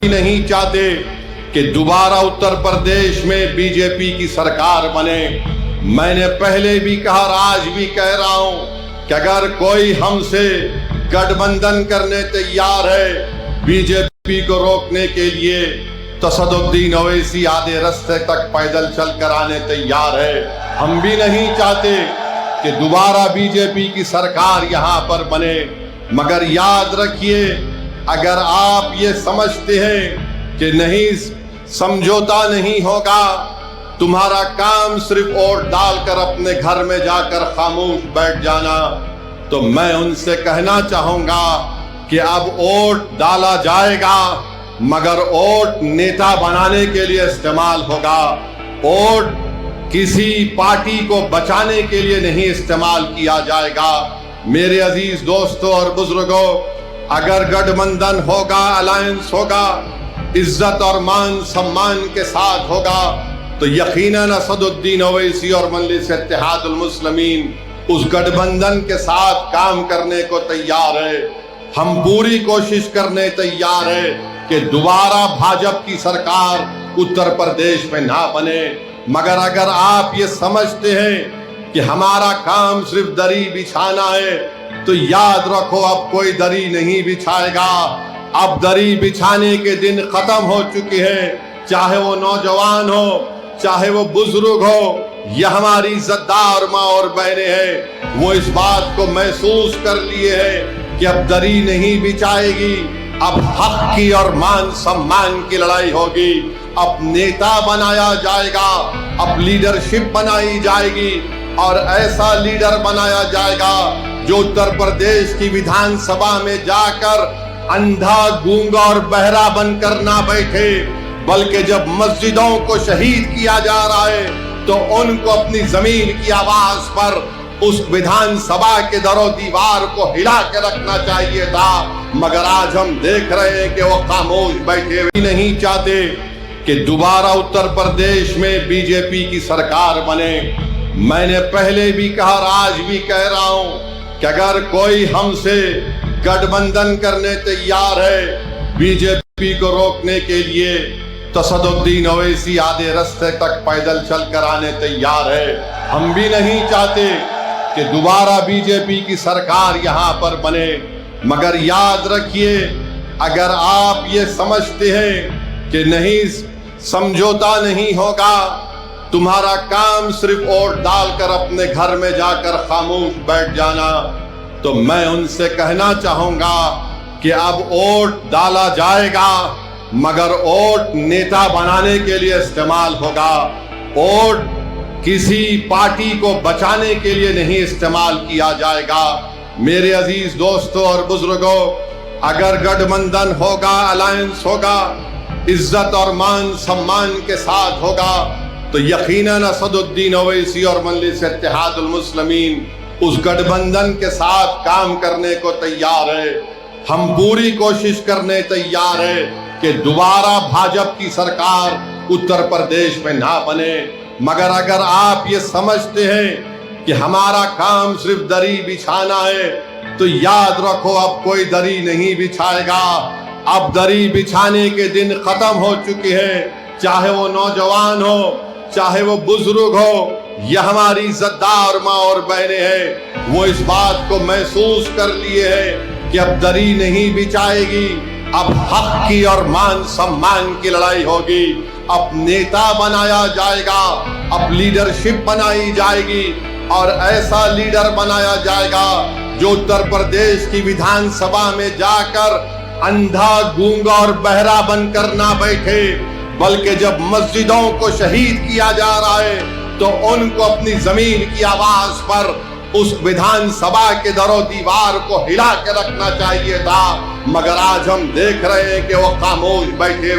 नहीं चाहते कि दोबारा उत्तर प्रदेश में बीजेपी की सरकार बने। मैंने पहले भी कहा और आज भी कह रहा हूं कि अगर कोई हमसे गठबंधन करने तैयार है बीजेपी को रोकने के लिए तो असदुद्दीन ओवैसी आधे रास्ते तक पैदल चलकर आने तैयार है। हम भी नहीं चाहते कि दोबारा बीजेपी की सरकार यहां पर बने, मगर याद रखिए अगर आप ये समझते हैं कि नहीं समझौता नहीं होगा, तुम्हारा काम सिर्फ वोट डालकर अपने घर में जाकर खामोश बैठ जाना, तो मैं उनसे कहना चाहूंगा कि अब वोट डाला जाएगा मगर वोट नेता बनाने के लिए इस्तेमाल होगा। वोट किसी पार्टी को बचाने के लिए नहीं इस्तेमाल किया जाएगा। मेरे अजीज दोस्तों और बुजुर्गों, अगर गठबंधन होगा, अलायंस होगा, इज्जत और मान सम्मान के साथ होगा, तो यकीनन असदुद्दीन ओवैसी और मजलिस इत्तेहादुल मुस्लिमीन उस गठबंधन के साथ काम करने को तैयार है। हम पूरी कोशिश करने तैयार है कि दोबारा भाजपा की सरकार उत्तर प्रदेश में ना बने। मगर अगर आप ये समझते हैं कि हमारा काम सिर्फ दरी बिछाना है, तो याद रखो अब कोई दरी नहीं बिछाएगा। अब दरी बिछाने के दिन खत्म हो चुके हैं। चाहे वो नौजवान हो, चाहे वो बुजुर्ग हो, यह हमारी इज्जतदार माँ और बहनें हैं, वो इस बात को महसूस कर लिए हैं कि अब दरी नहीं बिछाएगी। अब हक की और मान सम्मान की लड़ाई होगी। अब नेता बनाया जाएगा, अब लीडरशिप बनाई जाएगी और ऐसा लीडर बनाया जाएगा जो उत्तर प्रदेश की विधानसभा में जाकर अंधा, गूंगा और बहरा बनकर ना बैठे, बल्कि जब मस्जिदों को शहीद किया जा रहा है तो उनको अपनी जमीन की आवाज पर उस विधानसभा के दरो दीवार को हिला के रखना चाहिए था। मगर आज हम देख रहे हैं कि वो खामोश बैठे हुए नहीं चाहते कि दोबारा उत्तर प्रदेश में बीजेपी की सरकार बने। मैंने पहले भी कहा और आज भी कह रहा हूं कि अगर कोई हमसे गठबंधन करने तैयार है बीजेपी को रोकने के लिए तो असदुद्दीन ओवैसी आधे रास्ते तक पैदल चलकर आने तैयार है। हम भी नहीं चाहते कि दोबारा बीजेपी की सरकार यहां पर बने। मगर याद रखिए अगर आप ये समझते हैं कि नहीं समझौता नहीं होगा, तुम्हारा काम सिर्फ वोट डालकर अपने घर में जाकर खामोश बैठ जाना, तो मैं उनसे कहना चाहूंगा कि अब वोट डाला जाएगा मगर वोट नेता बनाने के लिए इस्तेमाल होगा। वोट किसी पार्टी को बचाने के लिए नहीं इस्तेमाल किया जाएगा। मेरे अजीज दोस्तों और बुजुर्गों, अगर गठबंधन होगा, अलायंस होगा, इज्जत और मान सम्मान के साथ होगा, तो यकीनन असदुद्दीन ओवैसी और मजलिस इत्तेहादुल मुस्लिमीन उस गठबंधन के साथ काम करने को तैयार है। हम पूरी कोशिश करने तैयार है कि दोबारा भाजपा की सरकार उत्तर प्रदेश में ना बने। मगर अगर आप ये समझते हैं कि हमारा काम सिर्फ दरी बिछाना है, तो याद रखो अब कोई दरी नहीं बिछाएगा। अब दरी बिछाने के दिन खत्म हो चुके हैं। चाहे वो नौजवान हो, चाहे वो बुजुर्ग हो, यह हमारी इज्जतदार माँ और बहनें हैं, वो इस बात को महसूस कर लिए हैं कि अब दरी नहीं बिछाएगी। अब हक की और मान सम्मान की लड़ाई होगी। अब नेता बनाया जाएगा, अब लीडरशिप बनाई जाएगी और ऐसा लीडर बनाया जाएगा जो उत्तर प्रदेश की विधानसभा में जाकर अंधा, गूंगा और बहरा बनकर ना बैठे, बल्कि जब मस्जिदों को शहीद किया जा रहा है तो उनको अपनी जमीन की आवाज पर उस विधानसभा के दरो दीवार को हिला के रखना चाहिए था। मगर आज हम देख रहे हैं कि वो खामोश बैठे हुए